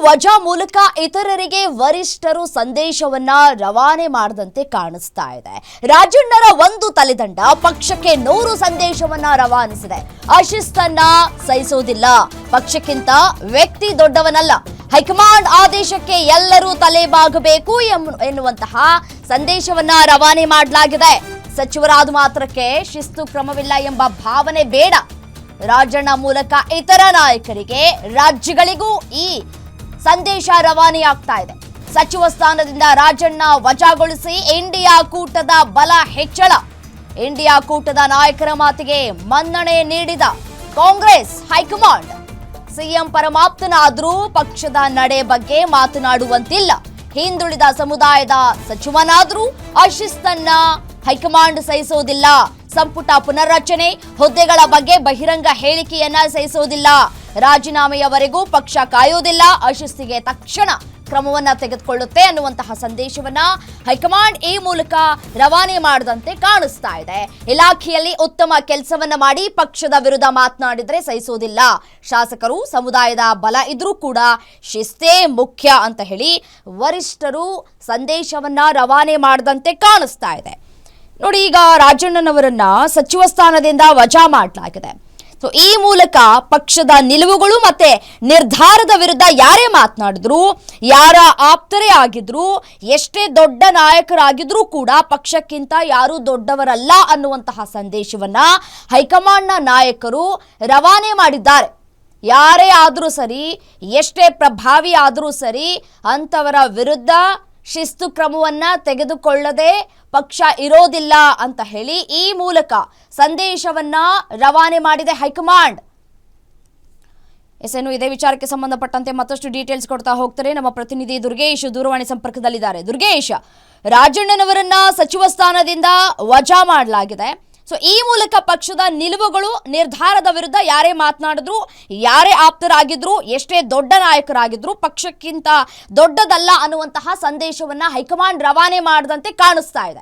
ವಜಾ ಮೂಲಕ ಇತರರಿಗೆ ವರಿಷ್ಠರು ಸಂದೇಶವನ್ನ ರವಾನೆ ಮಾಡದಂತೆ ಕಾಣಿಸ್ತಾ ಇದೆ. ರಾಜಣ್ಣರ ಒಂದು ತಲೆದಂಡ ಪಕ್ಷಕ್ಕೆ 100 ಸಂದೇಶವನ್ನ ರವಾನಿಸಿದೆ. ಅಶಿಸ್ತನ್ನ ಸಹಿಸೋದಿಲ್ಲ, ಪಕ್ಷಕ್ಕಿಂತ ವ್ಯಕ್ತಿ ದೊಡ್ಡವನಲ್ಲ, ಹೈಕಮಾಂಡ್ ಆದೇಶಕ್ಕೆ ಎಲ್ಲರೂ ತಲೆಬಾಗಬೇಕು ಎನ್ನುವಂತಹ ಸಂದೇಶವನ್ನ ರವಾನೆ ಮಾಡಲಾಗಿದೆ. ಸಚಿವರಾದ ಮಾತ್ರಕ್ಕೆ ಶಿಸ್ತು ಕ್ರಮವಿಲ್ಲ ಎಂಬ ಭಾವನೆ ಬೇಡ. ರಾಜಣ್ಣ ಮೂಲಕ ಇತರ ನಾಯಕರಿಗೆ, ರಾಜ್ಯಗಳಿಗೂ ಈ ಸಂದೇಶ ರವಾನೆಯಾಗ್ತಾ ಇದೆ. ಸಚಿವ ಸ್ಥಾನದಿಂದ ರಾಜಣ್ಣ ವಜಾಗೊಳಿಸಿ ಇಂಡಿಯಾ ಕೂಟದ ಬಲ ಹೆಚ್ಚಳ. ಇಂಡಿಯಾ ಕೂಟದ ನಾಯಕರ ಮಾತಿಗೆ ಮನ್ನಣೆ ನೀಡಿದ ಕಾಂಗ್ರೆಸ್ ಹೈಕಮಾಂಡ್. ಸಿಎಂ ಪರಮಾಪ್ತನಾದ್ರೂ ಪಕ್ಷದ ನಡೆ ಬಗ್ಗೆ ಮಾತನಾಡುವಂತಿಲ್ಲ. ಹಿಂದುಳಿದ ಸಮುದಾಯದ ಸಚಿವನಾದ್ರೂ ಅಶಿಸ್ತನ್ನ ಹೈಕಮಾಂಡ್ ಸಹಿಸೋದಿಲ್ಲ. ಸಂಪುಟ ಪುನರ್ರಚನೆ, ಹುದ್ದೆಗಳ ಬಗ್ಗೆ ಬಹಿರಂಗ ಹೇಳಿಕೆಯನ್ನ ಸಹಿಸೋದಿಲ್ಲ. ರಾಜೀನಾಮೆಯವರೆಗೂ ಪಕ್ಷ ಕಾಯೋದಿಲ್ಲ. ಅಶಿಸ್ತಿಗೆ ತಕ್ಷಣ ಕ್ರಮವನ್ನ ತೆಗೆದುಕೊಳ್ಳುತ್ತೆ ಅನ್ನುವಂತಹ ಸಂದೇಶವನ್ನ ಹೈಕಮಾಂಡ್ ಈ ಮೂಲಕ ರವಾನೆ ಮಾಡದಂತೆ ಕಾಣಿಸ್ತಾ ಇದೆ. ಇಲಾಖೆಯಲ್ಲಿ ಉತ್ತಮ ಕೆಲಸವನ್ನ ಮಾಡಿ ಪಕ್ಷದ ವಿರುದ್ಧ ಮಾತನಾಡಿದ್ರೆ ಸಹಿಸೋದಿಲ್ಲ. ಶಾಸಕರು ಸಮುದಾಯದ ಬಲ ಇದ್ರೂ ಕೂಡ ಶಿಸ್ತೇ ಮುಖ್ಯ ಅಂತ ಹೇಳಿ ವರಿಷ್ಠರು ಸಂದೇಶವನ್ನ ರವಾನೆ ಮಾಡದಂತೆ ಕಾಣಿಸ್ತಾ ಇದೆ. ನೋಡಿ, ಈಗ ರಾಜಣ್ಣನವರನ್ನ ಸಚಿವ ಸ್ಥಾನದಿಂದ ವಜಾ ಮಾಡಲಾಗಿದೆ. ಸೊ ಈ ಮೂಲಕ ಪಕ್ಷದ ನಿಲುವುಗಳು ಮತ್ತೆ ನಿರ್ಧಾರದ ವಿರುದ್ಧ ಯಾರೇ ಮಾತನಾಡಿದ್ರು, ಯಾರ ಆಪ್ತರೇ ಆಗಿದ್ರು, ಎಷ್ಟೇ ದೊಡ್ಡ ನಾಯಕರಾಗಿದ್ರೂ ಕೂಡ ಪಕ್ಷಕ್ಕಿಂತ ಯಾರೂ ದೊಡ್ಡವರಲ್ಲ ಅನ್ನುವಂತಹ ಸಂದೇಶವನ್ನ ಹೈಕಮಾಂಡ್ನ ನಾಯಕರು ರವಾನೆ ಮಾಡಿದ್ದಾರೆ. ಯಾರೇ ಆದರೂ ಸರಿ, ಎಷ್ಟೇ ಪ್ರಭಾವಿ ಆದರೂ ಸರಿ, ಅಂತವರ ವಿರುದ್ಧ ಶಿಸ್ತು ಕ್ರಮವನ್ನ ತೆಗೆದುಕೊಳ್ಳದೆ ಪಕ್ಷ ಇರೋದಿಲ್ಲ ಅಂತ ಹೇಳಿ ಈ ಮೂಲಕ ಸಂದೇಶವನ್ನ ರವಾನೆ ಮಾಡಿದೆ ಹೈಕಮಾಂಡ್. ಇನ್ನು ಇದೇ ವಿಚಾರಕ್ಕೆ ಸಂಬಂಧಪಟ್ಟಂತೆ ಮತ್ತಷ್ಟು ಡೀಟೇಲ್ಸ್ ಕೊಡ್ತಾ ಹೋಗ್ತಾರೆ ನಮ್ಮ ಪ್ರತಿನಿಧಿ ದುರ್ಗೇಶ್ ದೂರವಾಣಿ ಸಂಪರ್ಕದಲ್ಲಿದ್ದಾರೆ. ದುರ್ಗೇಶ್, ರಾಜಣ್ಣನವರನ್ನ ಸಚಿವ ಸ್ಥಾನದಿಂದ ವಜಾ ಮಾಡಲಾಗಿದೆ. ಸೊ ಈ ಮೂಲಕ ಪಕ್ಷದ ನಿಲುವುಗಳು, ನಿರ್ಧಾರದ ವಿರುದ್ಧ ಯಾರೇ ಮಾತನಾಡಿದ್ರು, ಯಾರೇ ಆಪ್ತರಾಗಿದ್ರು, ಎಷ್ಟೇ ದೊಡ್ಡ ನಾಯಕರಾಗಿದ್ರು ಪಕ್ಷಕ್ಕಿಂತ ದೊಡ್ಡದಲ್ಲ ಅನ್ನುವಂತಹ ಸಂದೇಶವನ್ನ ಹೈಕಮಾಂಡ್ ರವಾನೆ ಮಾಡದಂತೆ ಕಾಣಿಸ್ತಾ ಇದೆ.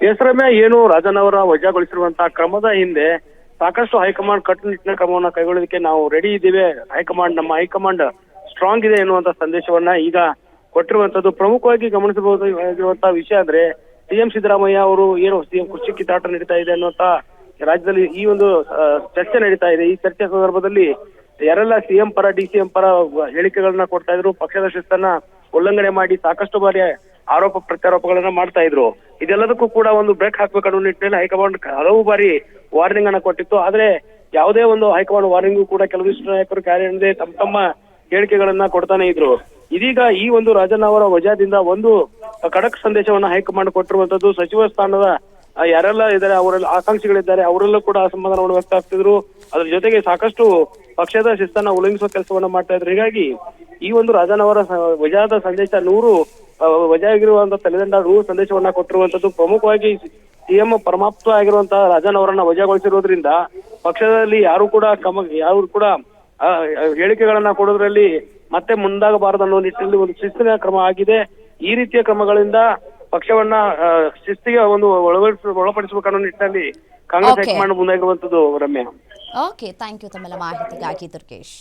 ಹೆಸರಮೆ ಏನು ರಾಜಣ್ಣವರ ವಜಾಗೊಳಿಸಿರುವಂತಹ ಕ್ರಮದ ಹಿಂದೆ ಸಾಕಷ್ಟು ಹೈಕಮಾಂಡ್ ಕಟ್ಟುನಿಟ್ಟಿನ ಕ್ರಮವನ್ನ ಕೈಗೊಳ್ಳೋದಕ್ಕೆ ನಾವು ರೆಡಿ ಇದ್ದೀವಿ, ನಮ್ಮ ಹೈಕಮಾಂಡ್ ಸ್ಟ್ರಾಂಗ್ ಇದೆ ಎನ್ನುವಂತ ಸಂದೇಶವನ್ನ ಈಗ ಕೊಟ್ಟಿರುವಂತದ್ದು. ಪ್ರಮುಖವಾಗಿ ಗಮನಿಸಬಹುದಾಗಿರುವಂತಹ ವಿಷಯ ಅಂದ್ರೆ ಸಿಎಂ ಸಿದ್ದರಾಮಯ್ಯ ಅವರು ಏನು ಸಿಎಂ ಕುರ್ಚಿ ಕಿತ್ತಾಟ ನಡೀತಾ ಇದೆ ಅನ್ನುವಂತ ರಾಜ್ಯದಲ್ಲಿ ಈ ಒಂದು ಚರ್ಚೆ ನಡೀತಾ ಇದೆ. ಈ ಚರ್ಚೆ ಸಂದರ್ಭದಲ್ಲಿ ಯಾರೆಲ್ಲ ಸಿಎಂ ಪರ ಡಿಸಿಎಂ ಪರ ಹೇಳಿಕೆಗಳನ್ನ ಕೊಡ್ತಾ ಇದ್ರು, ಪಕ್ಷದ ಶಿಸ್ತನ್ನ ಉಲ್ಲಂಘನೆ ಮಾಡಿ ಸಾಕಷ್ಟು ಬಾರಿ ಆರೋಪ ಪ್ರತ್ಯಾರೋಪಗಳನ್ನ ಮಾಡ್ತಾ ಇದ್ರು. ಇದೆಲ್ಲದಕ್ಕೂ ಕೂಡ ಒಂದು ಬ್ರೇಕ್ ಹಾಕ್ಬೇಕನ್ನೋ ನಿಟ್ಟಿನಲ್ಲಿ ಹೈಕಮಾಂಡ್ ಹಲವು ಬಾರಿ ವಾರ್ನಿಂಗ್ ಅನ್ನ ಕೊಟ್ಟಿತ್ತು. ಆದ್ರೆ ಯಾವುದೇ ಒಂದು ಹೈಕಮಾಂಡ್ ವಾರ್ನಿಂಗ್ ಕೂಡ ಕೆಲವಿಷ್ಟು ನಾಯಕರು ಕಾರ್ಯ ತಮ್ಮ ಹೇಳಿಕೆಗಳನ್ನ ಕೊಡ್ತಾನೆ ಇದ್ರು. ಇದೀಗ ಈ ಒಂದು ರಾಜಣ್ಣ ಅವರ ವಜಾದಿಂದ ಒಂದು ಖಡಕ್ ಸಂದೇಶವನ್ನ ಹೈಕಮಾಂಡ್ ಕೊಟ್ಟಿರುವಂತದ್ದು. ಸಚಿವ ಸ್ಥಾನದ ಯಾರೆಲ್ಲ ಇದ್ದಾರೆ, ಅವರೆಲ್ಲ ಆಕಾಂಕ್ಷಿಗಳಿದ್ದಾರೆ, ಅವರೆಲ್ಲೂ ಕೂಡ ಅಸಮಾಧಾನವನ್ನು ವ್ಯಕ್ತಪಡಿಸಿದ್ರು. ಅದ್ರ ಜೊತೆಗೆ ಸಾಕಷ್ಟು ಪಕ್ಷದ ಶಿಸ್ತನ್ನ ಉಲ್ಲಂಘಿಸುವ ಕೆಲಸವನ್ನ ಮಾಡ್ತಾ ಇದ್ರು. ಹೀಗಾಗಿ ಈ ಒಂದು ರಾಜಣ್ಣ ಅವರ ವಜಾದ ಸಂದೇಶ 100 ವಜಾಗಿರುವಂತಹ ತಲೆದಂಡ 100 ಸಂದೇಶವನ್ನ ಕೊಟ್ಟಿರುವಂತದ್ದು. ಪ್ರಮುಖವಾಗಿ ಸಿಎಂ ಪರಮಾಪ್ತ ಆಗಿರುವಂತಹ ರಾಜಣ್ಣ ಅವರನ್ನ ವಜಾಗೊಳಿಸಿರೋದ್ರಿಂದ ಪಕ್ಷದಲ್ಲಿ ಯಾರು ಕೂಡ ಹೇಳಿಕೆಗಳನ್ನ ಕೊಡೋದ್ರಲ್ಲಿ ಮತ್ತೆ ಮುಂದಾಗಬಾರದು ಅನ್ನೋ ನಿಟ್ಟಿನಲ್ಲಿ ಒಂದು ಶಿಸ್ತಿನ ಕ್ರಮ ಆಗಿದೆ. ಈ ರೀತಿಯ ಕ್ರಮಗಳಿಂದ ಪಕ್ಷವನ್ನ ಶಿಸ್ತಿಗೆ ಒಂದು ಒಳಪಡಿಸಬೇಕನ್ನೋ ನಿಟ್ಟಿನಲ್ಲಿ ಕಾಂಗ್ರೆಸ್ ಹೈಕಮಾಂಡ್ ಮುಂದಾಗಿರುವಂತದ್ದು. ರಮ್ಯಾ, ಓಕೆ, ಥ್ಯಾಂಕ್ ಯು ತಮ್ಮೆಲ್ಲ ಮಾಹಿತಿಗಾಗಿ ದುರ್ಗೇಶ್.